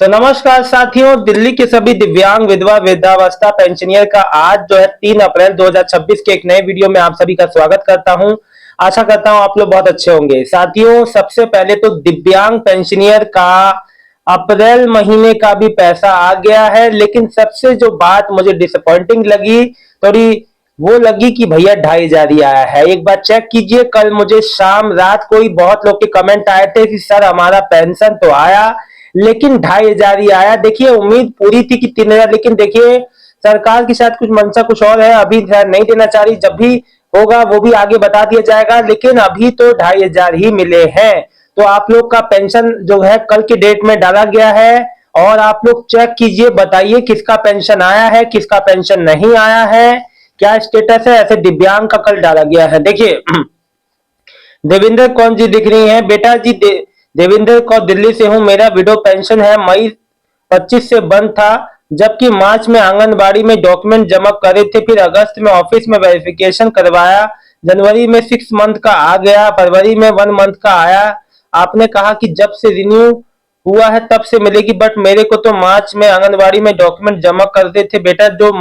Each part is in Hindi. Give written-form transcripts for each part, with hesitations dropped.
नमस्कार साथियों, दिल्ली के सभी दिव्यांग विधवा वृद्धावस्था पेंशनियर का आज जो है 3 अप्रैल 2026 के एक नए वीडियो में आप सभी का स्वागत करता हूं। आशा करता हूं आप लोग बहुत अच्छे होंगे। साथियों, सबसे पहले तो दिव्यांग पेंशनियर का अप्रैल महीने का भी पैसा आ गया है, लेकिन सबसे जो बात मुझे डिसअपॉइंटिंग लगी थोड़ी वो लगी कि भैया 2,500 ही आया है। एक बार चेक कीजिए, कल मुझे शाम रात को ही बहुत लोग के कमेंट आए थे कि सर हमारा पेंशन तो आया लेकिन 2,500 ही आया। देखिए, उम्मीद पूरी थी कि 3,000, लेकिन देखिए सरकार के साथ कुछ मंशा कुछ और है, अभी नहीं देना चाह रही। जब भी होगा वो भी आगे बता दिया जाएगा, लेकिन अभी तो 2,500 ही मिले हैं। तो आप लोग का पेंशन जो है कल की डेट में डाला गया है और आप लोग चेक कीजिए, बताइए किसका पेंशन आया है, किसका पेंशन नहीं आया है, क्या स्टेटस है। ऐसे दिव्यांग का कल डाला गया है। देखिए, देविंदर कौर जी दिख रही हैं। बेटा जी देविंदर कौर, दिल्ली से हूं। मेरा विडो पेंशन है, मई 25 से बंद था, जबकि मार्च में आंगनबाड़ी में डॉक्यूमेंट जमा करे थे, फिर अगस्त में ऑफिस में वेरिफिकेशन करवाया, जनवरी में 6 मंथ का आ गया, फरवरी में 1 मंथ का आया। आपने कहा कि जब से रिन्यू हुआ है तब से मिलेगी, बट मेरे को तो मार्च में आंगनबाड़ी में डॉक्यूमेंट जमा करते थे। बेटा जो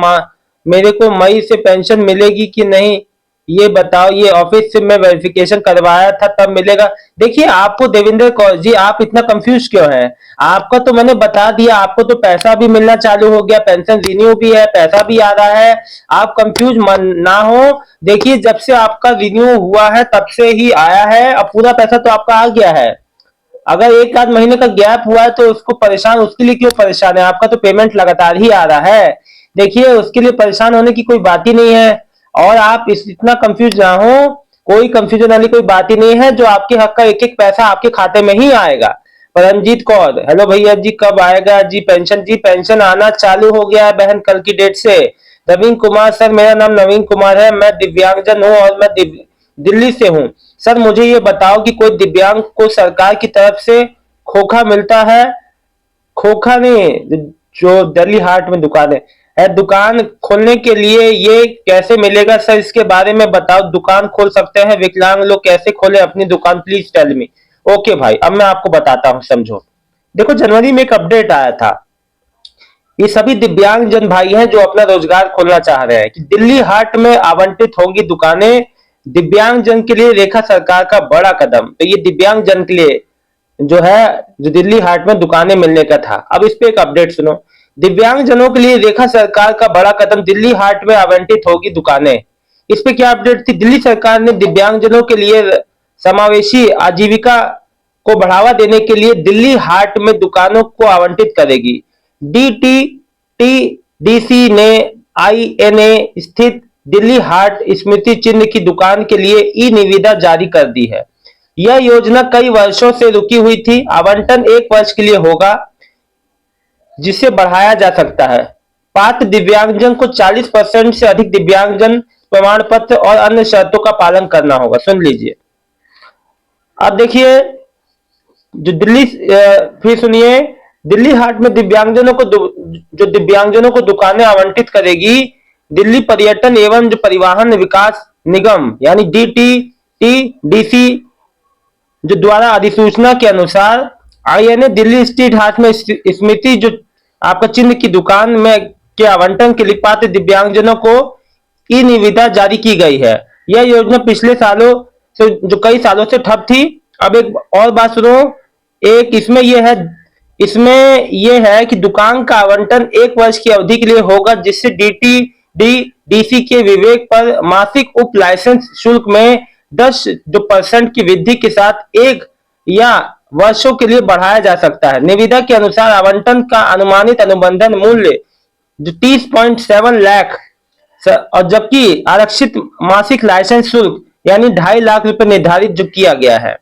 मेरे को मई से पेंशन मिलेगी कि नहीं ये बताओ। ये ऑफिस से मैं वेरिफिकेशन करवाया था तब मिलेगा। देखिए, आपको देवेंद्र कौर जी आप इतना कंफ्यूज क्यों हैं? आपका तो मैंने बता दिया, आपको तो पैसा भी मिलना चालू हो गया, पेंशन रिन्यू भी है, पैसा भी आ रहा है। आप कंफ्यूज ना हो। देखिए, जब से आपका रिन्यू हुआ है तब से ही आया है, अब पूरा पैसा तो आपका आ गया है। अगर एक आध महीने का गैप हुआ है तो उसको परेशान, उसके लिए क्यों परेशान है? आपका तो पेमेंट लगातार ही आ रहा है। देखिए, उसके लिए परेशान होने की कोई बात ही नहीं है। और आप इतना कंफ्यूज ना हो, कोई कंफ्यूजन वाली कोई बात ही नहीं है। जो आपके हक का एक एक पैसा आपके खाते में ही आएगा। परमजीत कौर, हेलो भैया जी, कब आएगा जी पेंशन? जी पेंशन आना चालू हो गया है बहन, कल की डेट से। नवीन कुमार, सर मेरा नाम नवीन कुमार है, मैं दिव्यांगजन हूँ और मैं दिल्ली से हूँ। सर मुझे ये बताओ कि कोई दिव्यांग को सरकार की तरफ से खोखा मिलता है? खोखा नहीं, जो दिल्ली हाट में दुकान है, दुकान खोलने के लिए ये कैसे मिलेगा सर? इसके बारे में बताओ। दुकान खोल सकते हैं विकलांग लोग, कैसे खोले अपनी दुकान? Please tell me. ओके भाई, अब मैं आपको बताता हूँ, समझो। देखो, जनवरी में एक अपडेट आया था। ये सभी दिव्यांग जन भाई हैं जो अपना रोजगार खोलना चाह रहे हैं कि दिल्ली हाट में आवंटित होंगी दुकानें। दिव्यांग जन के लिए रेखा सरकार का बड़ा कदम। तो ये दिव्यांग जन के लिए जो है, जो दिल्ली हाट में दुकानें मिलने का था। अब इस पे एक अपडेट सुनो। दिव्यांग जनों के लिए रेखा सरकार का बड़ा कदम, दिल्ली हाट में आवंटित होगी दुकानें। इस पे क्या अपडेट थी? दिल्ली सरकार ने दिव्यांग जनों के लिए समावेशी आजीविका को बढ़ावा देने के लिए दिल्ली हाट में दुकानों को आवंटित करेगी। डीटीटीडीसी ने आईएनए स्थित दिल्ली हाट स्मृति चिन्ह की दुकान के लिए ई निविदा जारी कर दी है। यह योजना कई वर्षों से रुकी हुई थी। आवंटन 1 वर्ष के लिए होगा, जिसे बढ़ाया जा सकता है। पात्र दिव्यांगजन को 40% से अधिक दिव्यांगजन प्रमाण पत्र और अन्य शर्तों का पालन करना होगा। सुन लीजिए। अब देखिए, जो दिल्ली फिर सुनिए, दिल्ली हाट में दिव्यांगजनों को जो दिव्यांगजनों को दुकानें आवंटित करेगी दिल्ली पर्यटन एवं जो परिवहन विकास निगम यानी डीटीटीडीसी जो द्वारा अधिसूचना के अनुसार आईएनए दिल्ली स्ट्रीट हाट में स्मृति जो आपका चिन्ह की दुकान में के आवंटन के लिए पात्र दिव्यांगजनों को ई निविदा जारी की गई है। यह योजना पिछले सालों से जो कई सालों से ठप थी। अब एक और बात सुनो। एक इसमें यह है कि दुकान का आवंटन 1 वर्ष की अवधि के लिए होगा, जिससे डीटीडीसी के विवेक पर मासिक उप लाइसेंस शुल्क में 10% की वृद्धि के साथ 1 या वर्षों के लिए बढ़ाया जा सकता है। निविदा के अनुसार आवंटन का अनुमानित अनुबंधन मूल्य जो 30.7 लाख और जबकि आरक्षित मासिक लाइसेंस शुल्क यानी 2.5 लाख रुपए निर्धारित जो किया गया है।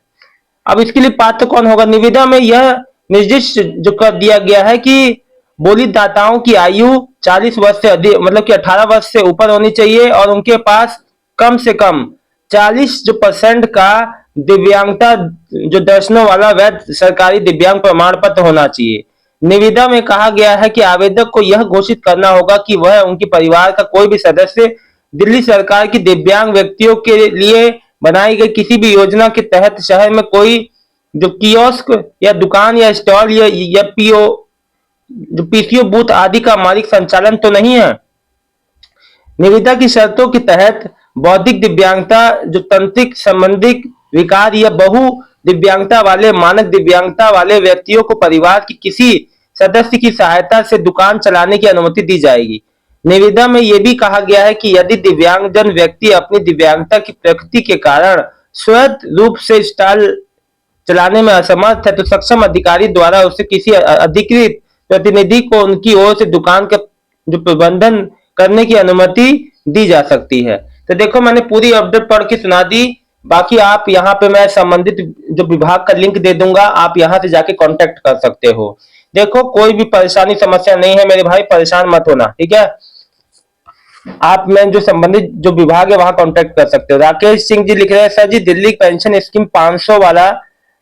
अब इसके लिए पात्र कौन होगा? निविदा में यह निर्दिष्ट जो कर दिया गया है कि बोलीदाताओं की आयु 40 वर्ष से अधिक, मतलब कि 18 वर्ष से ऊपर होनी चाहिए और उनके पास कम से कम 40% का दिव्यांगता जो दर्शनों वाला वैध सरकारी दिव्यांग प्रमाण पत्र होना चाहिए। निविदा में कहा गया है कि आवेदक को यह घोषित करना होगा कि वह उनके परिवार का कोई भी सदस्य दिल्ली सरकार की दिव्यांग व्यक्तियों के लिए बनाई गई किसी भी योजना के तहत शहर में कोई जो कियोस्क या दुकान या स्टॉल या पीओ जो पीसीओ बूथ आदि का मालिक संचालन तो नहीं है। निविदा की शर्तों के तहत बौद्धिक दिव्यांगता, जो तंत्रिक संबंधित विकार या बहु दिव्यांगता वाले, मानक दिव्यांगता वाले व्यक्तियों को परिवार के किसी सदस्य की सहायता से दुकान चलाने की अनुमति दी जाएगी। निविदा में यह भी कहा गया है कि यदि दिव्यांगजन व्यक्ति अपनी दिव्यांगता की प्रकृति के कारण स्वयं रूप से स्टॉल चलाने में असमर्थ है तो सक्षम अधिकारी द्वारा उसे किसी अधिकृत प्रतिनिधि को उनकी ओर से दुकान का जो प्रबंधन करने की अनुमति दी जा सकती है। तो देखो, मैंने पूरी अपडेट पढ़ के सुना दी। बाकी आप यहाँ पे मैं संबंधित जो विभाग का लिंक दे दूंगा, आप यहाँ से जाके कांटेक्ट कर सकते हो। देखो, कोई भी परेशानी समस्या नहीं है मेरे भाई, परेशान मत होना, ठीक है। आप में जो संबंधित जो विभाग है वहां कांटेक्ट कर सकते हो। राकेश सिंह जी लिख रहे हैं, सर जी दिल्ली पेंशन स्कीम 500 वाला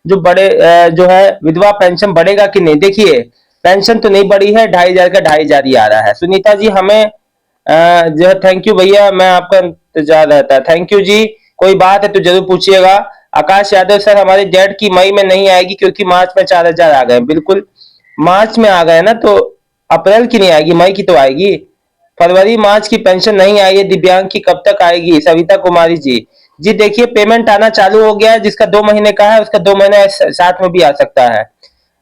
जो बड़े जो है विधवा पेंशन बढ़ेगा कि नहीं? देखिए, पेंशन तो नहीं बढ़ी है, 2500 का 2500 ही आ रहा है। सुनीता जी हमें जो है, थैंक यू भैया, मैं आपका इंतजार रहता है। थैंक यू जी, कोई बात है तो जरूर पूछिएगा। आकाश यादव सर, हमारे जेड की मई में नहीं आएगी क्योंकि मार्च में 4000 आ गए। बिल्कुल, मार्च में आ गए ना, तो अप्रैल की नहीं आएगी, मई की तो आएगी। फरवरी मार्च की पेंशन नहीं आई है दिव्यांग की, कब तक आएगी? सविता कुमारी जी, जी देखिए, पेमेंट आना चालू हो गया है। जिसका 2 महीने का है उसका 2 महीने साथ में भी आ सकता है।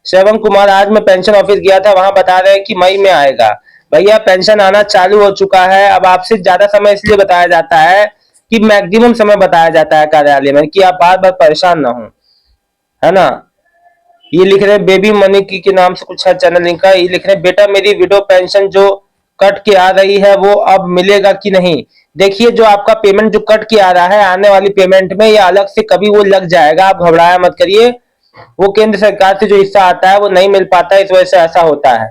श्रवण कुमार, आज मैं पेंशन ऑफिस गया था, वहां बता रहे हैं कि मई में आएगा। भैया, पेंशन आना चालू हो चुका है। अब आपसे ज्यादा समय इसलिए बताया जाता है कि मैक्सिमम समय बताया जाता है कार्यालय में, कि आप बार बार परेशान ना हो, है ना। ये लिख रहे हैं बेबी मनी की के नाम से कुछ है चैनल लिंक का। ये लिख रहे हैं, बेटा मेरी विडो पेंशन जो कट के आ रही है वो अब मिलेगा कि नहीं? देखिए, जो आपका पेमेंट जो कट के आ रहा है आने वाली पेमेंट में, या अलग से कभी वो लग जाएगा, आप घबराया मत करिए। वो केंद्र सरकार से जो हिस्सा आता है वो नहीं मिल पाता, इस वजह से ऐसा होता है।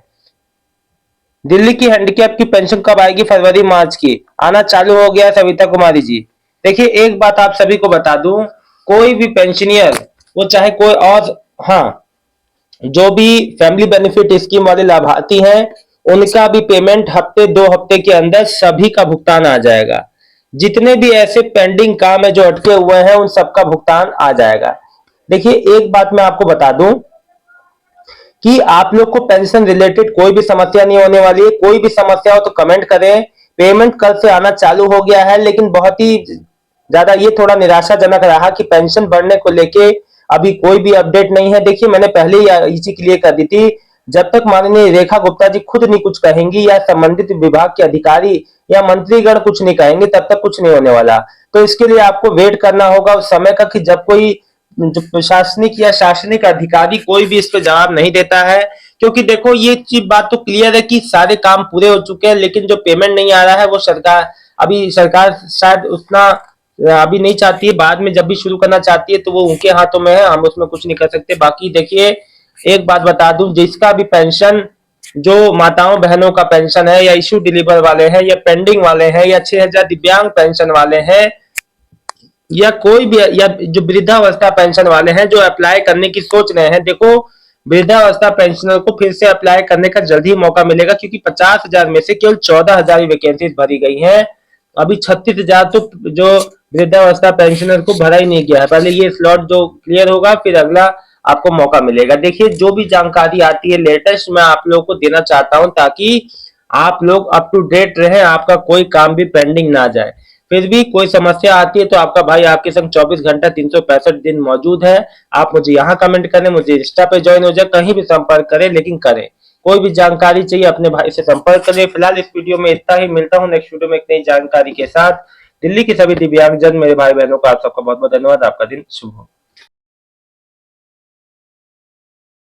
दिल्ली की हैंडीकैप की पेंशन कब आएगी? फरवरी मार्च की आना चालू हो गया। सविता कुमारी जी, देखिए एक बात आप सभी को बता दूं, कोई भी पेंशनियर, वो चाहे कोई और, हाँ, जो भी फैमिली बेनिफिट स्कीम वाले लाभार्थी हैं, उनका भी पेमेंट हफ्ते 2 हफ्ते के अंदर सभी का भुगतान आ जाएगा। जितने भी ऐसे पेंडिंग काम है जो अटके हुए हैं, उन सबका भुगतान आ जाएगा। देखिए, एक बात मैं आपको बता दूं कि आप लोग को पेंशन रिलेटेड कोई भी समस्या नहीं होने वाली है। कोई भी समस्या हो तो कमेंट करें। पेमेंट कल से आना चालू हो गया है, लेकिन बहुत ही ज्यादा ये थोड़ा निराशाजनक रहा कि पेंशन बढ़ने को लेके अभी कोई भी अपडेट नहीं है। देखिए, मैंने पहले ही ये चीज क्लियर कर दी थी, जब तक माननीय रेखा गुप्ता जी खुद नहीं कुछ कहेंगी या संबंधित विभाग के अधिकारी या मंत्रीगण कुछ नहीं कहेंगे, तब तक कुछ नहीं होने वाला। तो इसके लिए आपको वेट करना होगा उस समय का, कि जब कोई जो प्रशासनिक या शासनिक अधिकारी कोई भी इस पे जवाब नहीं देता है। क्योंकि देखो, ये चीज बात तो क्लियर है कि सारे काम पूरे हो चुके हैं, लेकिन जो पेमेंट नहीं आ रहा है वो सरकार शायद उतना अभी नहीं चाहती है। बाद में जब भी शुरू करना चाहती है तो वो उनके हाथों में है, हम उसमें कुछ नहीं कर सकते। बाकी देखिए, एक बात बता दूं, जिसका भी पेंशन, जो माताओं बहनों का पेंशन है, या इश्यू डिलीवर वाले हैं, या पेंडिंग वाले हैं, या 6000 दिव्यांग पेंशन वाले हैं, या कोई भी, या जो वृद्धावस्था पेंशन वाले हैं जो अप्लाई करने की सोच रहे हैं, देखो, वृद्धावस्था पेंशनर को फिर से अप्लाई करने का जल्द ही मौका मिलेगा, क्योंकि 50,000 में से केवल 14,000 वैकेंसी भरी गई हैं। अभी 36,000 तो जो वृद्धावस्था पेंशनर को भरा ही नहीं गया है। पहले ये स्लॉट जो क्लियर होगा, फिर अगला आपको मौका मिलेगा। देखिए, जो भी जानकारी आती है लेटेस्ट, मैं आप लोगों को देना चाहता हूं, ताकि आप लोग अप टू डेट रहें, आपका कोई काम भी पेंडिंग ना जाए। फिर भी कोई समस्या आती है तो आपका भाई आपके संग 24 घंटा 365 दिन मौजूद है। आप मुझे यहाँ कमेंट करें, मुझे इंस्टा पे ज्वाइन हो जाए, कहीं भी संपर्क करें, लेकिन करें। कोई भी जानकारी चाहिए अपने भाई से संपर्क करें। फिलहाल इस वीडियो में इतना ही, मिलता हूँ नेक्स्ट वीडियो में एक नई जानकारी के साथ। दिल्ली के सभी दिव्यांगजन मेरे भाई बहनों का आप सबका बहुत बहुत धन्यवाद। आपका दिन शुभ हो।